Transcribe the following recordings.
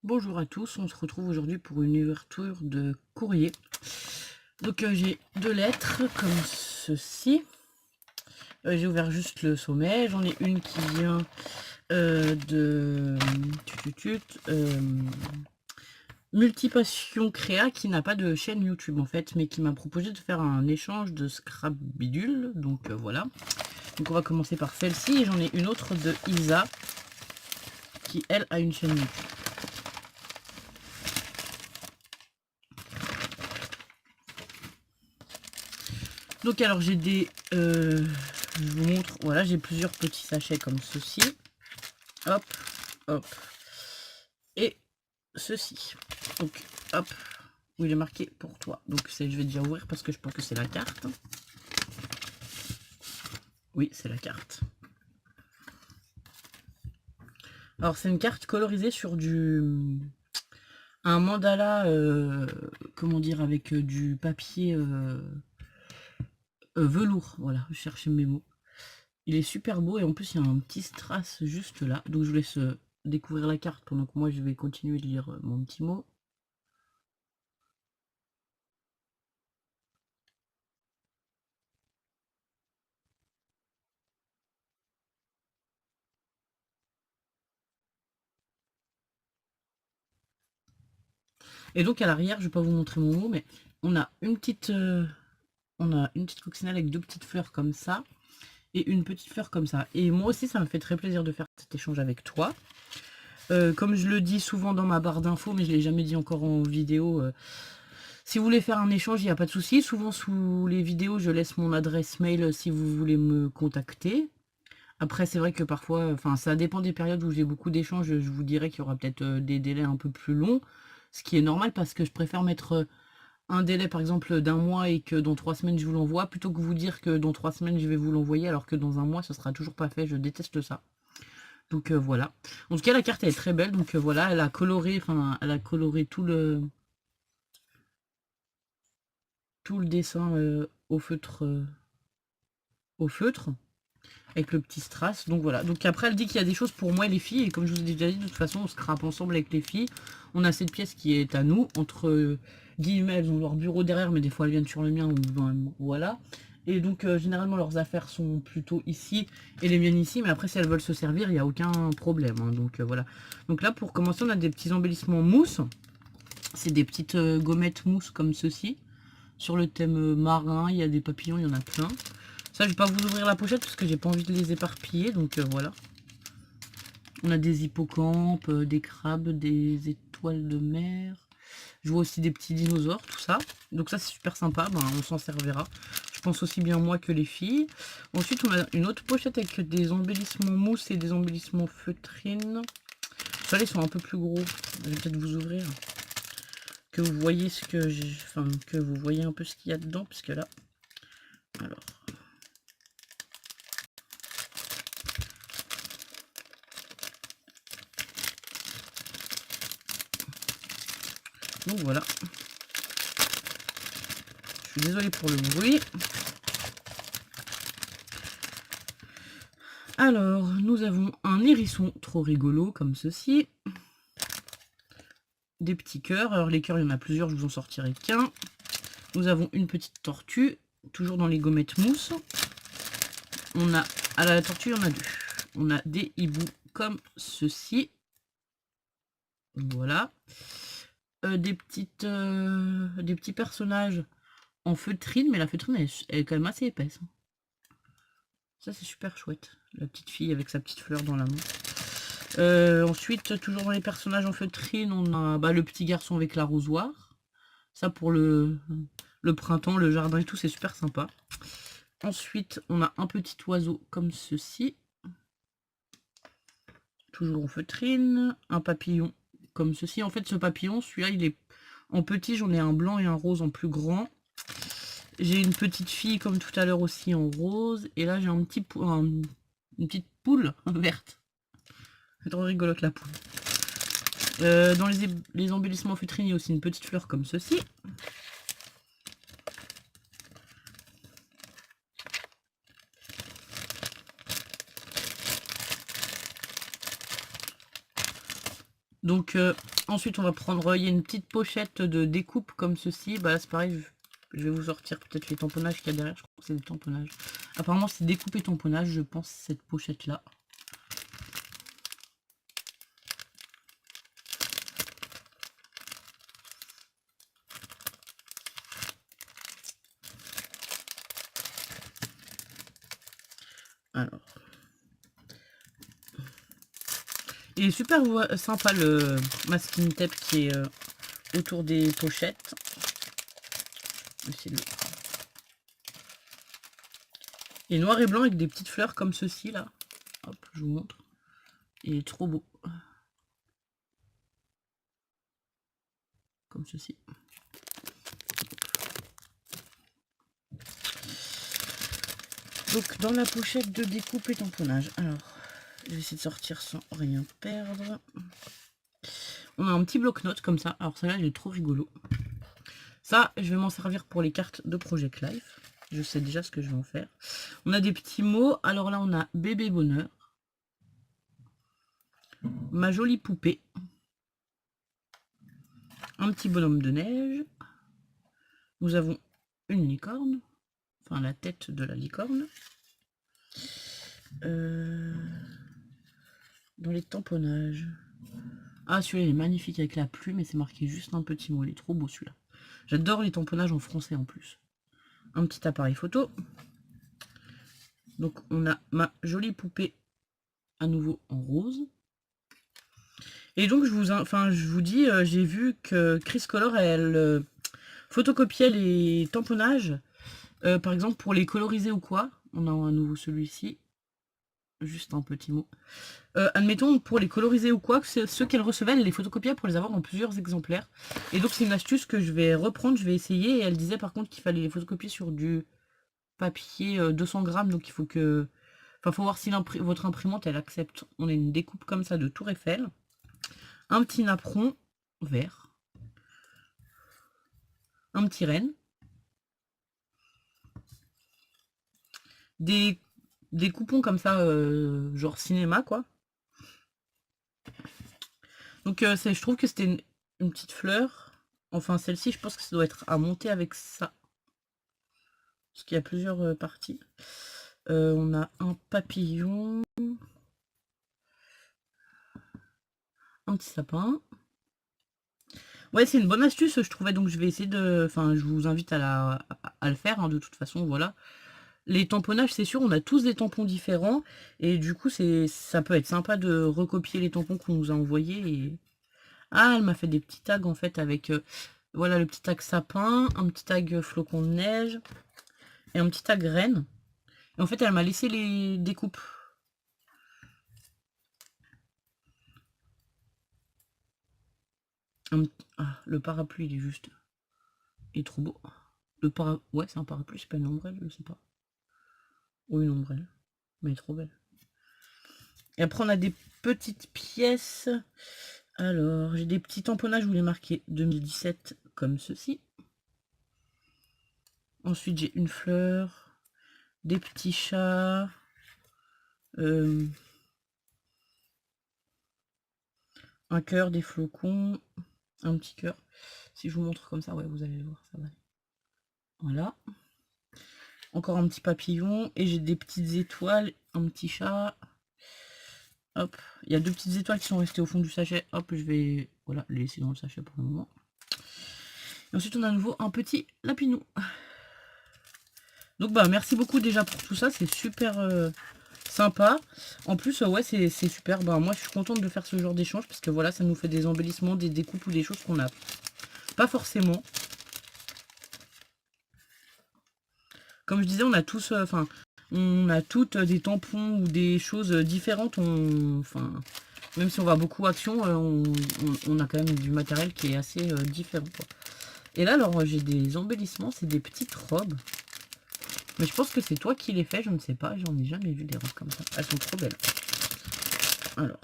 Bonjour à tous, on se retrouve aujourd'hui pour une ouverture de courrier. Donc j'ai deux lettres comme ceci. J'ai ouvert juste le sommet. J'en ai une qui vient de Multipassion Créa, qui n'a pas de chaîne YouTube en fait, mais qui m'a proposé de faire un échange de scrap bidule. Donc voilà. Donc on va commencer par celle-ci. Et j'en ai une autre de Isa, qui elle a une chaîne YouTube. Donc alors j'ai des... je vous montre, voilà, j'ai plusieurs petits sachets comme ceci. Hop, hop. Et ceci. Donc, hop, où il est marqué pour toi. Donc je vais déjà ouvrir parce que je pense que c'est la carte. Oui, c'est la carte. Alors c'est une carte colorisée sur un mandala, comment dire, avec du papier velours. Voilà, je cherchais mes mots. Il est super beau et en plus il y a un petit strass juste là. Donc je vous laisse découvrir la carte pendant que moi je vais continuer de lire mon petit mot. Et donc à l'arrière, je vais pas vous montrer mon mot, mais on a une petite coccinelle avec deux petites fleurs comme ça et une petite fleur comme ça. Et moi aussi, ça me fait très plaisir de faire cet échange avec toi. Comme je le dis souvent dans ma barre d'infos, mais je l'ai jamais dit encore en vidéo. Si vous voulez faire un échange, il n'y a pas de souci. Souvent sous les vidéos, je laisse mon adresse mail si vous voulez me contacter. Après, c'est vrai que parfois, enfin, ça dépend des périodes où j'ai beaucoup d'échanges. Je vous dirais qu'il y aura peut-être des délais un peu plus longs, ce qui est normal parce que je préfère mettre un délai par exemple d'un mois et que dans 3 semaines je vous l'envoie, plutôt que vous dire que dans 3 semaines je vais vous l'envoyer alors que dans un mois ce sera toujours pas fait. Je déteste ça. Donc voilà. En tout cas, la carte elle est très belle. Donc voilà, elle a coloré tout le dessin au feutre avec le petit strass. Donc voilà. Donc après, elle dit qu'il y a des choses pour moi et les filles. Et comme je vous ai déjà dit, de toute façon, on scrape ensemble avec les filles. On a cette pièce qui est à nous. Entre guillemets, elles ont leur bureau derrière, mais des fois elles viennent sur le mien. Voilà. Et donc généralement leurs affaires sont plutôt ici et les miennes ici. Mais après, si elles veulent se servir, il n'y a aucun problème. Hein. Donc voilà. Donc là, pour commencer, on a des petits embellissements mousse. C'est des petites gommettes mousse comme ceci. Sur le thème marin, il y a des papillons, il y en a plein. Ça, je vais pas vous ouvrir la pochette parce que j'ai pas envie de les éparpiller. Donc voilà. On a des hippocampes, des crabes, des étoiles de mer. Je vois aussi des petits dinosaures, tout ça. Donc ça, c'est super sympa. Ben, on s'en servira. Je pense aussi bien moi que les filles. Ensuite, on a une autre pochette avec des embellissements mousse et des embellissements feutrines. Ça, ils sont un peu plus gros. Je vais peut-être vous ouvrir. Que vous voyez ce que j'ai... Enfin, que vous voyez un peu ce qu'il y a dedans. Parce que là... Alors... Donc voilà. Je suis désolée pour le bruit. Alors, nous avons un hérisson trop rigolo comme ceci. Des petits cœurs. Alors les cœurs, il y en a plusieurs, je vous en sortirai qu'un. Nous avons une petite tortue, toujours dans les gommettes mousse. On a, à la tortue, il y en a deux. On a des hiboux comme ceci. Voilà. Des petits personnages en feutrine, mais la feutrine, elle est quand même assez épaisse. Ça, c'est super chouette. La petite fille avec sa petite fleur dans la main. Ensuite, toujours dans les personnages en feutrine, on a le petit garçon avec l'arrosoir. Ça, pour le printemps, le jardin et tout, c'est super sympa. Ensuite, on a un petit oiseau comme ceci. Toujours en feutrine. Un papillon comme ceci. En fait, ce papillon, celui-là, il est en petit. J'en ai un blanc et un rose en plus grand. J'ai une petite fille comme tout à l'heure aussi en rose. Et là, j'ai une petite poule verte. C'est trop rigolote la poule. Dans les embellissements feutrines, il y a aussi une petite fleur comme ceci. Donc ensuite on va prendre, il y a une petite pochette de découpe comme ceci. Bah là c'est pareil, je vais vous sortir peut-être les tamponnages qu'il y a derrière. Je crois que c'est des tamponnages. Apparemment c'est découpe et tamponnage, je pense, cette pochette là. Alors. Il est super sympa le masking tape qui est autour des pochettes. Il est noir et blanc avec des petites fleurs comme ceci là. Hop, je vous montre. Il est trop beau. Comme ceci. Donc dans la pochette de découpe et tamponnage. Alors, je vais essayer de sortir sans rien perdre. On a un petit bloc-notes comme ça. Alors celle-là, elle est trop rigolo. Ça, je vais m'en servir pour les cartes de Project Life. Je sais déjà ce que je vais en faire. On a des petits mots. Alors là, on a bébé bonheur. Ma jolie poupée. Un petit bonhomme de neige. Nous avons une licorne. Enfin, la tête de la licorne. Dans les tamponnages. Ah, celui-là, il est magnifique avec la plume, mais c'est marqué juste un petit mot. Il est trop beau, celui-là. J'adore les tamponnages en français, en plus. Un petit appareil photo. Donc, on a ma jolie poupée, à nouveau en rose. Et donc, je vous dis, j'ai vu que Chris Color, elle photocopiait les tamponnages. Par exemple, pour les coloriser ou quoi. On a à nouveau celui-ci. Juste un petit mot. Admettons, pour les coloriser ou quoi, que ceux qu'elle recevait, elle les photocopiait pour les avoir en plusieurs exemplaires. Et donc, c'est une astuce que je vais reprendre, je vais essayer. Et elle disait par contre qu'il fallait les photocopier sur du papier 200 grammes. Donc, il faut que... Enfin, faut voir si votre imprimante, elle accepte. On a une découpe comme ça de Tour Eiffel. Un petit napperon vert. Un petit renne. Des coupons comme ça, genre cinéma, quoi. Donc je trouve que c'était une petite fleur. Enfin celle-ci, je pense que ça doit être à monter avec ça. Parce qu'il y a plusieurs parties. On a un papillon. Un petit sapin. Ouais, c'est une bonne astuce, je trouvais. Donc je vais essayer de... Enfin, je vous invite à le faire, hein, de toute façon, voilà. Les tamponnages, c'est sûr, on a tous des tampons différents. Et du coup, ça peut être sympa de recopier les tampons qu'on nous a envoyés. Et... Ah, elle m'a fait des petits tags, en fait, avec... voilà, le petit tag sapin, un petit tag flocon de neige et un petit tag reine. Et en fait, elle m'a laissé les découpes. Ah, le parapluie, il est juste... Il est trop beau. Ouais, c'est un parapluie, c'est pas une ombrelle, je sais pas. Ou une ombrelle. Mais elle est trop belle. Et après, on a des petites pièces. Alors, j'ai des petits tamponnages, je voulais marquer 2017 comme ceci. Ensuite, j'ai une fleur, des petits chats, un cœur, des flocons, un petit cœur. Si je vous montre comme ça, ouais, vous allez le voir, ça va. Voilà. Encore un petit papillon, et j'ai des petites étoiles, un petit chat. Hop, il y a deux petites étoiles qui sont restées au fond du sachet. Hop, je vais voilà, les laisser dans le sachet pour le moment. Et ensuite, on a à nouveau un petit lapinou. Donc bah merci beaucoup déjà pour tout ça, c'est super sympa. En plus ouais c'est super, bah moi je suis contente de faire ce genre d'échange parce que voilà ça nous fait des embellissements, des découpes ou des choses qu'on n'a pas forcément. Comme je disais on a tous, enfin on a toutes des tampons ou des choses différentes, enfin même si on va beaucoup action, on a quand même du matériel qui est assez différent quoi. Et là alors j'ai des embellissements, c'est des petites robes. Mais je pense que c'est toi qui les fais, je ne sais pas, j'en ai jamais vu des robes comme ça. Elles sont trop belles. Alors.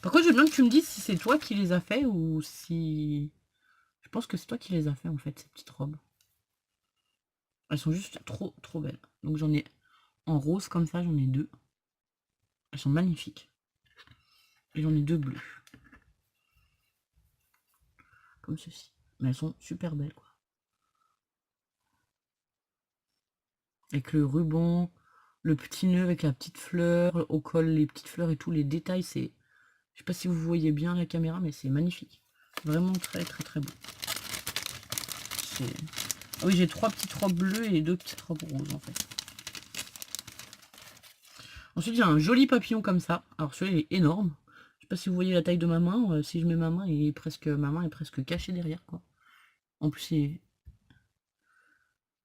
Par contre, je veux bien que tu me dises si c'est toi qui les as fait ou si... Je pense que c'est toi qui les as fait en fait, ces petites robes. Elles sont juste trop trop belles. Donc j'en ai en rose comme ça, j'en ai deux. Elles sont magnifiques. Et j'en ai 2 bleus. Comme ceci. Mais elles sont super belles, quoi. Avec le ruban, le petit nœud avec la petite fleur, au col, les petites fleurs et tout, les détails, c'est... Je sais pas si vous voyez bien la caméra, mais c'est magnifique. Vraiment très très très beau. Ah oui, j'ai 3 petites robes bleues et 2 petites robes roses en fait. Ensuite, j'ai un joli papillon comme ça. Alors celui-là, il est énorme. Je sais pas si vous voyez la taille de ma main. Si je mets ma main, ma main est presque cachée derrière, quoi. En plus, il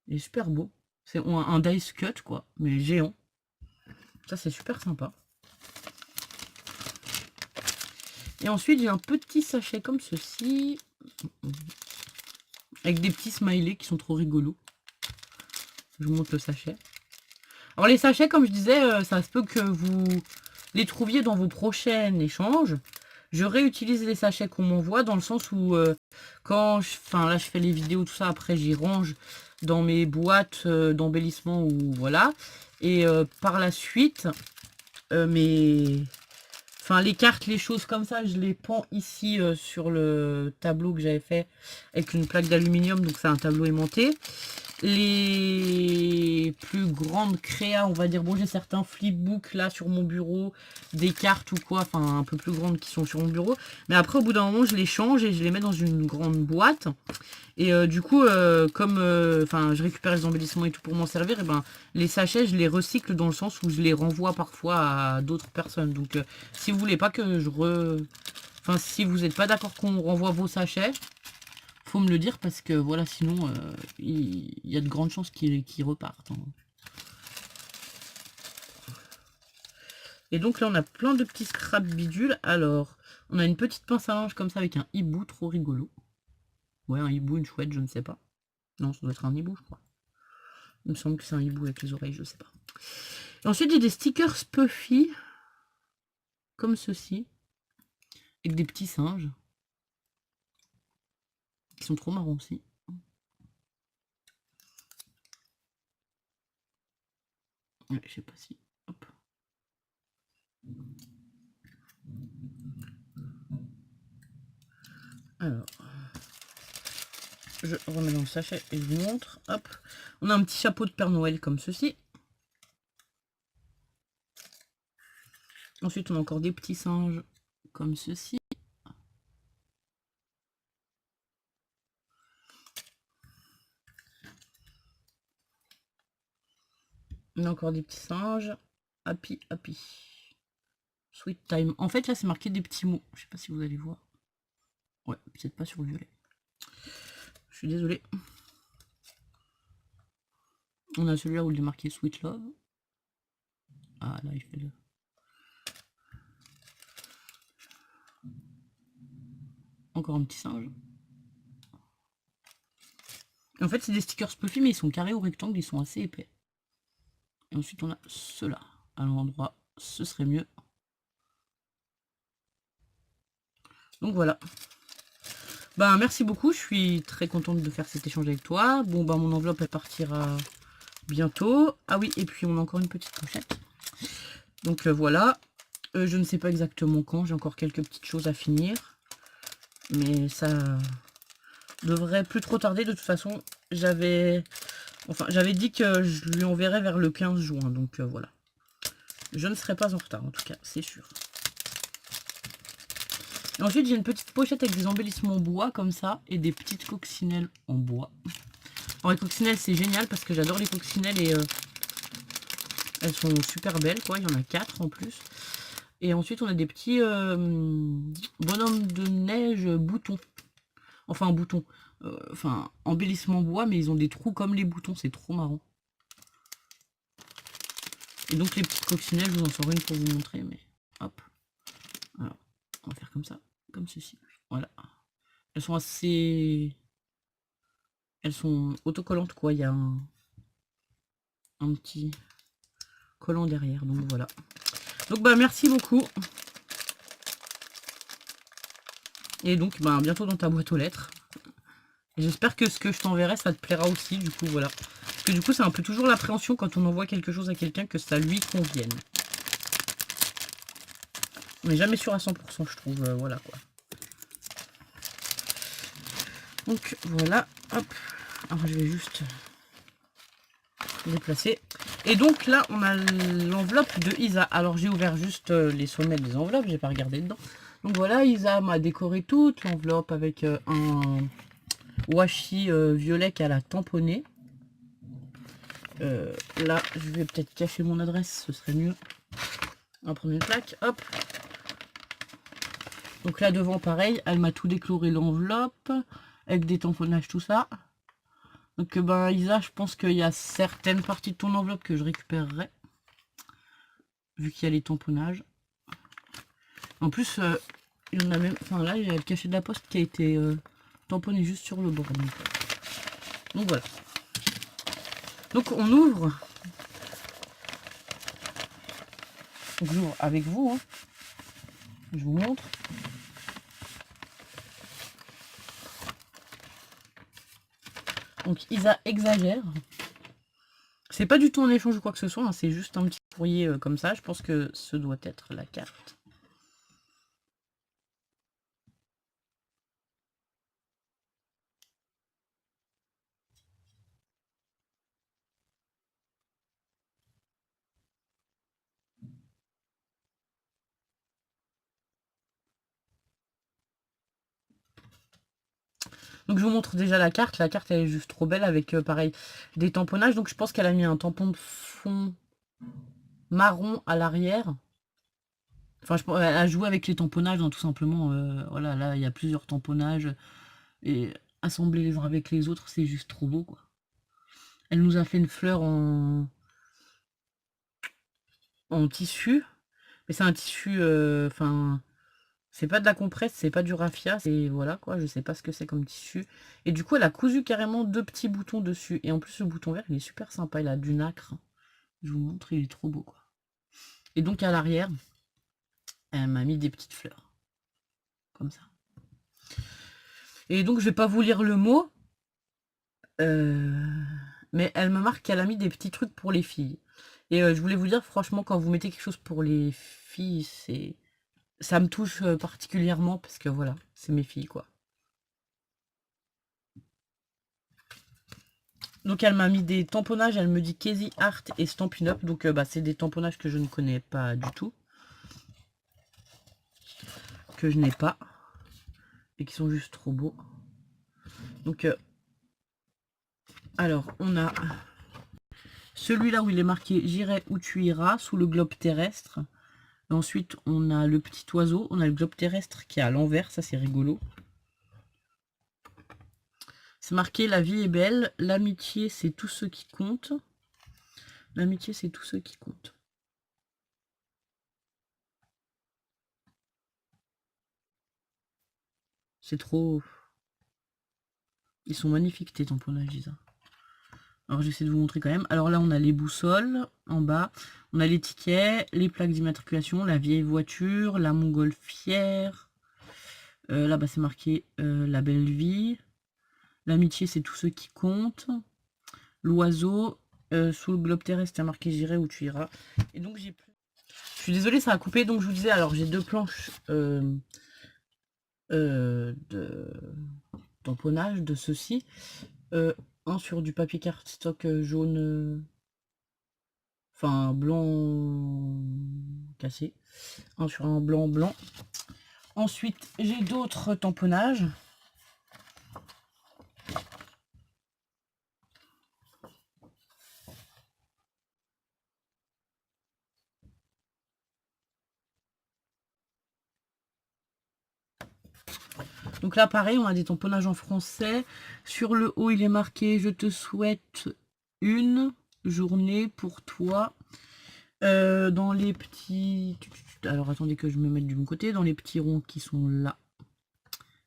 est super beau. C'est un dice cut, quoi, mais géant. Ça, c'est super sympa. Et ensuite, j'ai un petit sachet comme ceci. Avec des petits smileys qui sont trop rigolos. Je vous montre le sachet. Alors les sachets, comme je disais, ça se peut que vous les trouviez dans vos prochains échanges. Je réutilise les sachets qu'on m'envoie dans le sens où quand là je fais les vidéos, tout ça, après j'y range dans mes boîtes d'embellissement ou voilà. Et par la suite, les cartes, les choses comme ça, je les pends ici sur le tableau que j'avais fait avec une plaque d'aluminium, donc c'est un tableau aimanté. Les plus grandes créas, on va dire, bon, j'ai certains flipbooks là sur mon bureau, des cartes ou quoi, enfin un peu plus grandes qui sont sur mon bureau, mais après au bout d'un moment je les change et je les mets dans une grande boîte. Et du coup, comme je récupère les embellissements et tout pour m'en servir, et ben les sachets je les recycle dans le sens où je les renvoie parfois à d'autres personnes. Donc si vous voulez pas que si vous n'êtes pas d'accord qu'on renvoie vos sachets, faut me le dire parce que voilà, sinon il y a de grandes chances qu'ils repartent, hein. Et donc là on a plein de petits scraps bidules. Alors on a une petite pince à linge comme ça avec un hibou trop rigolo. Ouais, un hibou, une chouette, je ne sais pas. Non, ça doit être un hibou, je crois. Il me semble que c'est un hibou avec les oreilles, je sais pas. Et ensuite j'ai des stickers Puffy comme ceci avec des petits singes qui sont trop marrants aussi. Ouais, je sais pas si... Hop. Alors, je remets dans le sachet et je vous montre. Hop. On a un petit chapeau de Père Noël comme ceci. Ensuite, on a encore des petits singes comme ceci. On a encore des petits singes. Happy, happy. Sweet time. En fait, là, c'est marqué des petits mots. Je sais pas si vous allez voir. Ouais, peut-être pas sur le violet. Je suis désolée. On a celui-là où il est marqué Sweet Love. Ah, là, il fait le... Encore un petit singe. Et en fait, c'est des stickers Puffy, mais ils sont carrés ou rectangles, ils sont assez épais. Et ensuite, on a ceux-là. À l'endroit, ce serait mieux. Donc voilà. Ben, merci beaucoup, je suis très contente de faire cet échange avec toi. Bon, ben, mon enveloppe, elle partira bientôt. Ah oui, et puis on a encore une petite pochette. Donc voilà. Je ne sais pas exactement quand, j'ai encore quelques petites choses à finir. Mais ça devrait plus trop tarder. De toute façon, j'avais dit que je lui enverrais vers le 15 juin. Donc voilà. Je ne serai pas en retard, en tout cas, c'est sûr. Et ensuite, j'ai une petite pochette avec des embellissements en bois, comme ça, et des petites coccinelles en bois. Alors, les coccinelles, c'est génial, parce que j'adore les coccinelles, et elles sont super belles, quoi. Il y en a 4 en plus. Et ensuite, on a des petits bonhommes de neige boutons. Enfin, boutons. Embellissement bois, mais ils ont des trous comme les boutons, c'est trop marrant. Et donc, les petites coccinelles, je vous en sors une pour vous montrer, mais hop. Alors, on va faire comme ça. Comme ceci. Voilà. Elles sont assez... Elles sont autocollantes, quoi. Il y a un petit collant derrière. Donc voilà. Donc bah merci beaucoup. Et donc bah bientôt dans ta boîte aux lettres. Et j'espère que ce que je t'enverrai, ça te plaira aussi. Du coup voilà. Parce que du coup c'est un peu toujours l'appréhension quand on envoie quelque chose à quelqu'un que ça lui convienne. On n'est jamais sûr à 100%, je trouve. Voilà quoi. Donc voilà, hop. Alors je vais juste déplacer. Et donc là, on a l'enveloppe de Isa. Alors j'ai ouvert juste les sommets des enveloppes, j'ai pas regardé dedans. Donc voilà, Isa m'a décoré toute l'enveloppe avec un washi violet qu'elle a tamponné. Là, je vais peut-être cacher mon adresse, ce serait mieux. On va prendre une plaque, hop. Donc là devant, pareil, elle m'a tout décoloré l'enveloppe, avec des tamponnages, tout ça. Donc ben Isa, je pense qu'il y a certaines parties de ton enveloppe que je récupérerai. Vu qu'il y a les tamponnages. En plus, il y en a même... Enfin là, il y a le cachet de la poste qui a été tamponné juste sur le bord. Donc voilà. Donc on ouvre. J'ouvre avec vous. Hein. Je vous montre. Donc Isa exagère. C'est pas du tout un échange ou quoi que ce soit. Hein. C'est juste un petit courrier comme ça. Je pense que ce doit être la carte. Donc je vous montre déjà la carte. La carte elle est juste trop belle avec pareil des tamponnages. Donc je pense qu'elle a mis un tampon de fond marron à l'arrière. Enfin, elle a joué avec les tamponnages, hein, tout simplement. Voilà, là il y a plusieurs tamponnages. Et assembler les uns avec les autres, c'est juste trop beau, quoi. Elle nous a fait une fleur en tissu. Mais c'est un tissu, enfin... c'est pas de la compresse, c'est pas du raffia, c'est voilà quoi, je sais pas ce que c'est comme tissu. Et du coup, elle a cousu carrément deux petits boutons dessus. Et en plus, le bouton vert, il est super sympa, il a du nacre. Je vous montre, il est trop beau quoi. Et donc à l'arrière, elle m'a mis des petites fleurs. Comme ça. Et donc, je vais pas vous lire le mot. Mais elle me marque qu'elle a mis des petits trucs pour les filles. Et je voulais vous dire, franchement, quand vous mettez quelque chose pour les filles, ça me touche particulièrement parce que voilà, c'est mes filles quoi. Donc elle m'a mis des tamponnages, elle me dit Casey Art et Stampin' Up. Donc bah, c'est des tamponnages que je ne connais pas du tout. Que je n'ai pas. Et qui sont juste trop beaux. Donc alors on a celui-là où il est marqué J'irai où tu iras sous le globe terrestre. Et ensuite on a le petit oiseau, on a le globe terrestre qui est à l'envers, ça c'est rigolo. C'est marqué la vie est belle, l'amitié c'est tout ce qui compte. L'amitié c'est tout ce qui compte. C'est trop... Ils sont magnifiques tes tamponnages, Isa. Alors j'essaie de vous montrer quand même. Alors là on a les boussoles en bas. On a les tickets, les plaques d'immatriculation, la vieille voiture, la montgolfière. Là bas c'est marqué la belle vie. L'amitié c'est tout ce qui compte. L'oiseau. Sous le globe terrestre c'est marqué j'irai où tu iras. Et donc j'ai plus... Je suis désolée ça a coupé. Donc je vous disais alors j'ai deux planches de tamponnage de ceci. Un sur du papier cardstock jaune, enfin blanc cassé, un sur un blanc blanc. Ensuite j'ai d'autres tamponnages. Donc là pareil on a des tamponnages en français. Sur le haut il est marqué je te souhaite une journée pour toi. Dans les petits... Alors attendez que je me mette du bon côté. Dans les petits ronds qui sont là.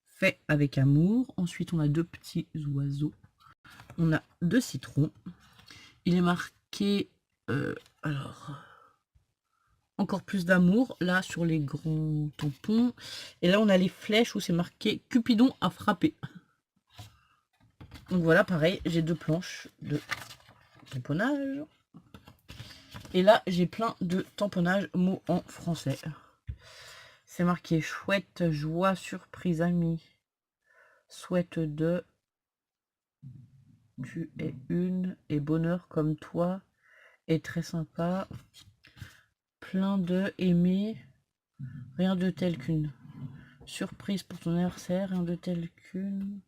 Fait avec amour. Ensuite on a deux petits oiseaux. On a deux citrons. Il est marqué... alors... Encore plus d'amour, là, sur les grands tampons. Et là, on a les flèches où c'est marqué Cupidon a frappé. Donc voilà, pareil, j'ai deux planches de tamponnage. Et là, j'ai plein de tamponnages mots en français. C'est marqué chouette, joie, surprise, ami. Souhaite de... Tu es une et bonheur comme toi. Et très sympa. Plein de aimer. Rien de tel qu'une surprise pour ton anniversaire. Rien de tel qu'une...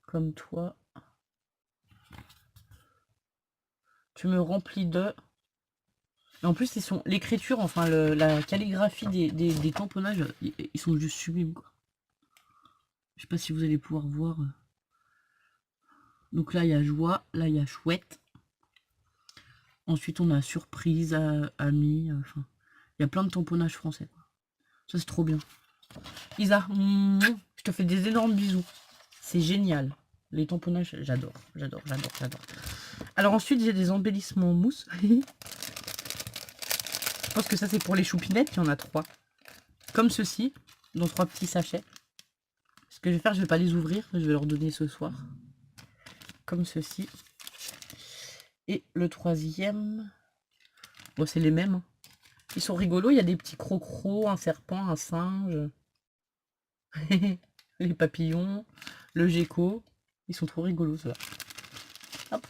Comme toi. Tu me remplis de... Et en plus, ils sont l'écriture, enfin la calligraphie des tamponnages, ils sont juste sublimes, quoi. Je sais pas si vous allez pouvoir voir. Donc là, il y a joie, là, il y a chouette. Ensuite, on a surprise, ami, enfin, il y a plein de tamponnages français, quoi. Ça, c'est trop bien. Isa, je te fais des énormes bisous. C'est génial. Les tamponnages, j'adore, j'adore, j'adore, j'adore. Alors ensuite, j'ai des embellissements en mousse. Je pense que ça, c'est pour les choupinettes. Il y en a 3. Comme ceci, dans 3 petits sachets. Ce que je vais faire, je vais pas les ouvrir. Je vais leur donner ce soir. Comme ceci. Et le 3e... Bon, c'est les mêmes. Hein. Ils sont rigolos. Il y a des petits crocros, un serpent, un singe. Les papillons. Le gecko. Ils sont trop rigolos, ceux-là. Hop.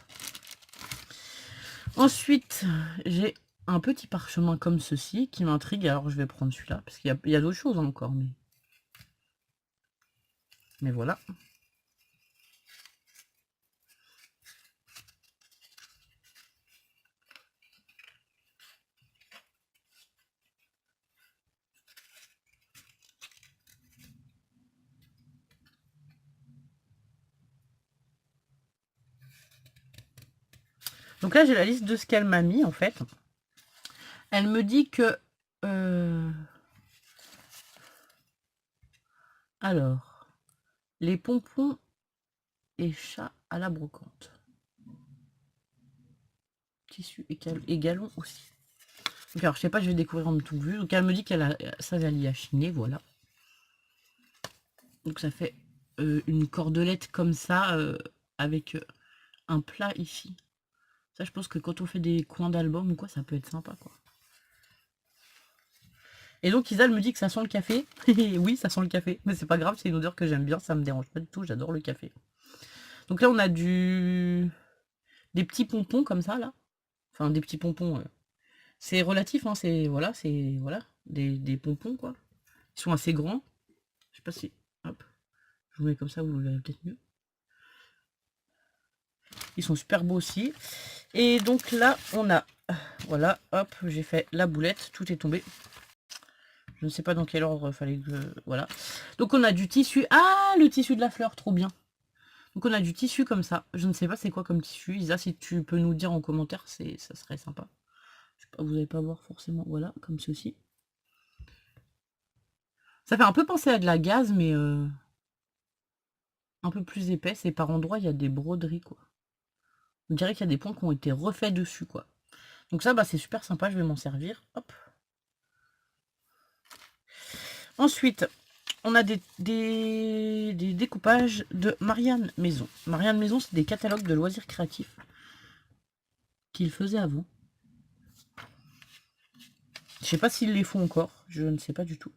Ensuite, j'ai un petit parchemin comme ceci qui m'intrigue. Alors, je vais prendre celui-là. Parce qu'il y a d'autres choses encore. Mais voilà. Donc là, j'ai la liste de ce qu'elle m'a mis, en fait. Elle me dit que... Alors, les pompons et chats à la brocante. Tissu et galon aussi. Donc alors, je sais pas, je vais découvrir en tout vu. Donc elle me dit qu'elle a ça, elle y a chiné, voilà. Donc ça fait une cordelette comme ça, avec un plat ici. Ça, je pense que quand on fait des coins d'album ou quoi, ça peut être sympa, quoi. Et donc Isa, elle me dit que ça sent le café. Oui, ça sent le café. Mais c'est pas grave, c'est une odeur que j'aime bien, ça me dérange pas du tout, j'adore le café. Donc là, on a des petits pompons comme ça, là. Enfin, des petits pompons. C'est relatif, hein, voilà, des pompons, quoi. Ils sont assez grands. Je sais pas si... Hop. Je vous mets comme ça, vous le verrez peut-être mieux. Ils sont super beaux aussi. Et donc là, on a... Voilà, hop, j'ai fait la boulette. Tout est tombé. Je ne sais pas dans quel ordre fallait que... Voilà. Donc on a du tissu. Ah, le tissu de la fleur, trop bien. Donc on a du tissu comme ça. Je ne sais pas c'est quoi comme tissu. Isa, si tu peux nous dire en commentaire, ça serait sympa. Je sais pas, vous n'allez pas voir forcément. Voilà, comme ceci. Ça fait un peu penser à de la gaze, mais un peu plus épaisse. Et par endroits, il y a des broderies, quoi. On dirait qu'il y a des points qui ont été refaits dessus, quoi. Donc ça, bah, c'est super sympa. Je vais m'en servir. Hop. Ensuite, on a des découpages de Marianne Maison. Marianne Maison, c'est des catalogues de loisirs créatifs qu'il faisait avant. Je sais pas s'ils les font encore. Je ne sais pas du tout.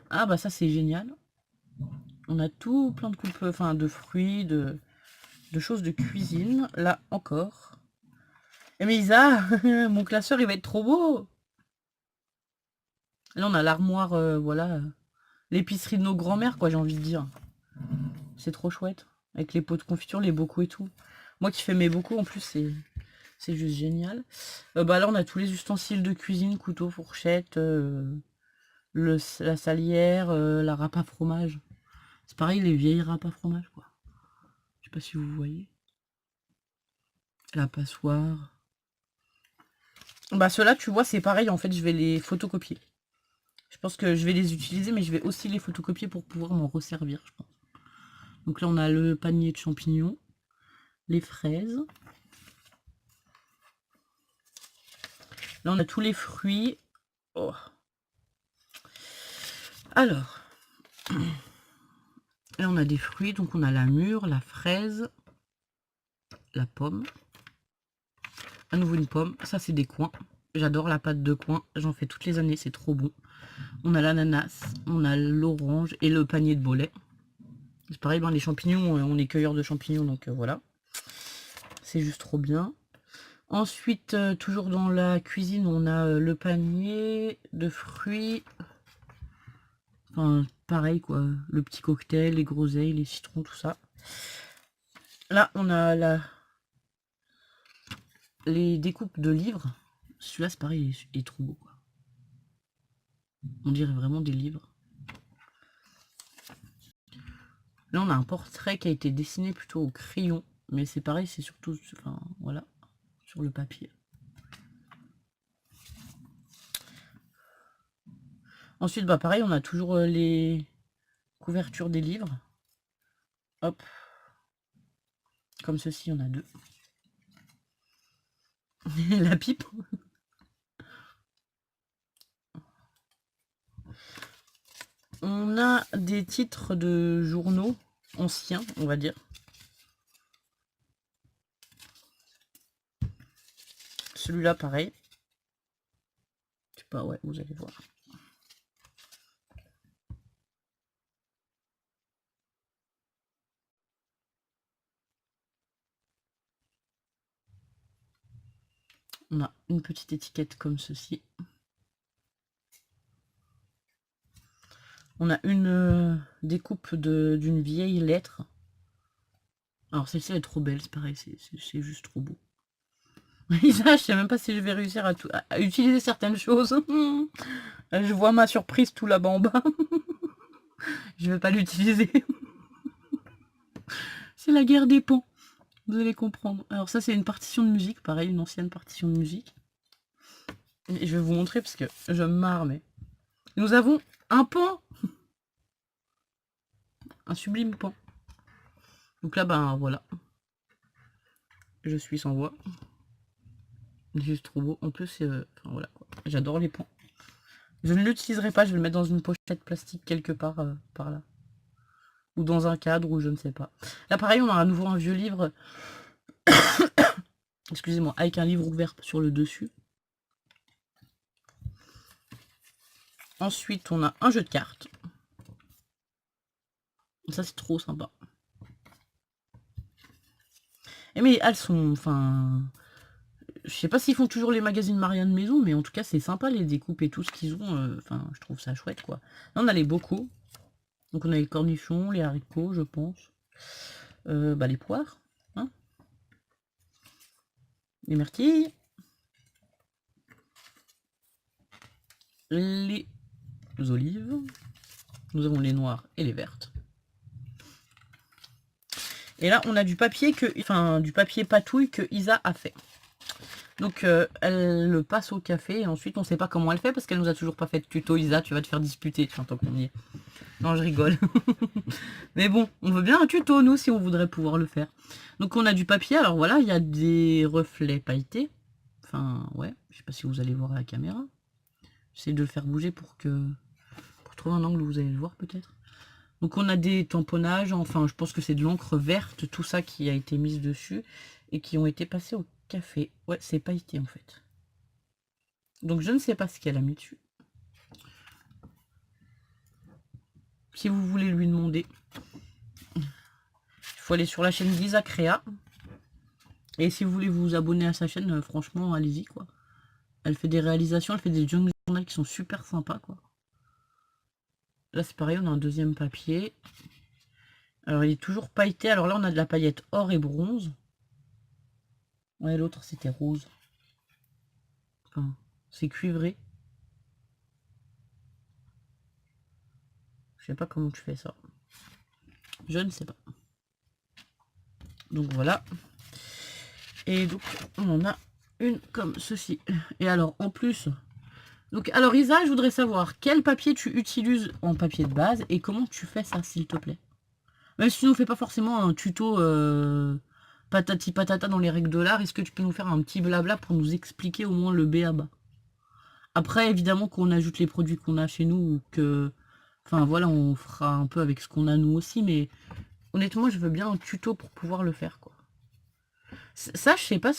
Ah bah ça, c'est génial. On a tout plein de coupes, enfin de fruits, de choses de cuisine. Là encore. Et mais Isa, mon classeur, il va être trop beau. Là, on a l'armoire, voilà. L'épicerie de nos grands-mères, quoi, j'ai envie de dire. C'est trop chouette. Avec les pots de confiture, les bocaux et tout. Moi qui fais mes bocaux, en plus, c'est juste génial. Bah là, on a tous les ustensiles de cuisine, couteau, fourchette, la salière, la râpe à fromage. C'est pareil, les vieilles râpes à fromage, quoi. Je sais pas si vous voyez. La passoire. Bah ceux-là, tu vois, c'est pareil, en fait, je vais les photocopier. Je pense que je vais les utiliser, mais je vais aussi les photocopier pour pouvoir m'en resservir, je pense. Donc là, on a le panier de champignons, les fraises. Là, on a tous les fruits. Oh. Alors, là, on a des fruits. Donc, on a la mûre, la fraise, la pomme. À nouveau une pomme. Ça, c'est des coins. J'adore la pâte de coin. J'en fais toutes les années, c'est trop bon. On a l'ananas, on a l'orange et le panier de Bolet. C'est pareil, ben, les champignons, on est cueilleurs de champignons, donc voilà. C'est juste trop bien. Ensuite, toujours dans la cuisine, on a le panier de fruits. Enfin, pareil quoi. Le petit cocktail, les groseilles, les citrons, tout ça. Là, on a les découpes de livres. Celui-là, c'est pareil, il est trop beau, quoi. On dirait vraiment des livres. Là, on a un portrait qui a été dessiné plutôt au crayon. Mais c'est pareil, c'est surtout, enfin, voilà, sur le papier. Ensuite, bah pareil, on a toujours les couvertures des livres. Hop. Comme ceci, on a deux. La pipe. On a des titres de journaux anciens, on va dire. Celui-là, pareil. Je sais pas, ouais, vous allez voir. On a une petite étiquette comme ceci. On a une découpe d'une vieille lettre. Alors celle-ci est trop belle, c'est pareil, c'est juste trop beau. Isa, je sais même pas si je vais réussir à utiliser certaines choses. Je vois ma surprise tout là-bas en bas. Je vais pas l'utiliser. C'est la guerre des ponts. Vous allez comprendre. Alors ça c'est une partition de musique, pareil, une ancienne partition de musique. Et je vais vous montrer parce que je me marre, mais... Nous avons un pan. Un sublime pan. Donc là, ben voilà. Je suis sans voix. C'est juste trop beau. En plus, enfin, voilà. J'adore les pans. Je ne l'utiliserai pas, je vais le mettre dans une pochette plastique quelque part par là. Ou dans un cadre, ou je ne sais pas. Là, pareil, on a à nouveau un vieux livre. Excusez-moi, avec un livre ouvert sur le dessus. Ensuite, on a un jeu de cartes. Ça, c'est trop sympa. Et mais elles sont... Enfin... Je sais pas s'ils font toujours les magazines Marianne Maison, mais en tout cas, c'est sympa les découpes et tout ce qu'ils ont. Enfin, je trouve ça chouette, quoi. Là, on a les bocaux. Donc, on a les cornichons, les haricots, je pense. Bah, les poires. Hein, les myrtilles. Les olives. Nous avons les noires et les vertes. Et là, on a du papier du papier patouille que Isa a fait. Donc, elle le passe au café et ensuite, on sait pas comment elle fait parce qu'elle nous a toujours pas fait de tuto. Isa, tu vas te faire disputer, tant qu'on y est. Non, je rigole. Mais bon, on veut bien un tuto, nous, si on voudrait pouvoir le faire. Donc, on a du papier. Alors, voilà, il y a des reflets pailletés. Enfin, ouais, je sais pas si vous allez voir à la caméra. J'essaie de le faire bouger pour trouver un angle où vous allez le voir, peut-être. Donc, on a des tamponnages. Enfin, je pense que c'est de l'encre verte, tout ça qui a été mise dessus et qui ont été passés au café. Ouais, c'est pailleté, en fait. Donc, je ne sais pas ce qu'elle a mis dessus. Si vous voulez lui demander, il faut aller sur la chaîne d'Isa Créa. Et si vous voulez vous abonner à sa chaîne, franchement, allez-y, quoi. Elle fait des réalisations, elle fait des junk journal qui sont super sympas, quoi. Là, c'est pareil, on a un deuxième papier. Alors, il est toujours pailleté. Alors là, on a de la paillette or et bronze. Ouais, l'autre, c'était rose. Enfin, c'est cuivré. Je sais pas comment tu fais ça. Je ne sais pas. Donc, voilà. Et donc, on en a une comme ceci. Et alors, en plus... Donc, alors Isa, je voudrais savoir quel papier tu utilises en papier de base et comment tu fais ça, s'il te plaît. Même si tu nous fais pas forcément un tuto patati patata dans les règles de l'art, est-ce que tu peux nous faire un petit blabla pour nous expliquer au moins le B à bas? Après, évidemment qu'on ajoute les produits qu'on a chez nous ou que... Enfin, voilà, on fera un peu avec ce qu'on a nous aussi, mais honnêtement, je veux bien un tuto pour pouvoir le faire, quoi. Ça, je sais pas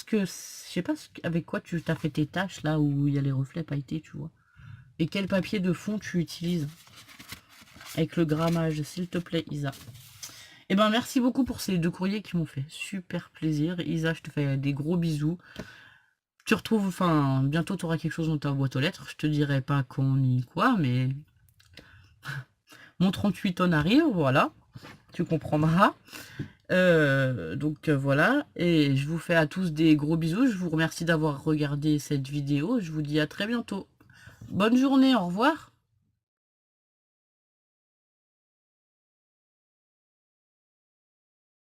avec quoi tu t'as fait tes tâches là où il y a les reflets pailletés, tu vois. Et quel papier de fond tu utilises avec le grammage, s'il te plaît, Isa. Eh ben, merci beaucoup pour ces 2 courriers qui m'ont fait super plaisir. Isa, je te fais des gros bisous. Tu retrouves, enfin, bientôt tu auras quelque chose dans ta boîte aux lettres. Je te dirai pas quand ni quoi, mais mon 38 tonnes arrive, voilà. Tu comprendras. Donc voilà. Et je vous fais à tous des gros bisous. Je vous remercie d'avoir regardé cette vidéo. Je vous dis à très bientôt. Bonne journée, au revoir.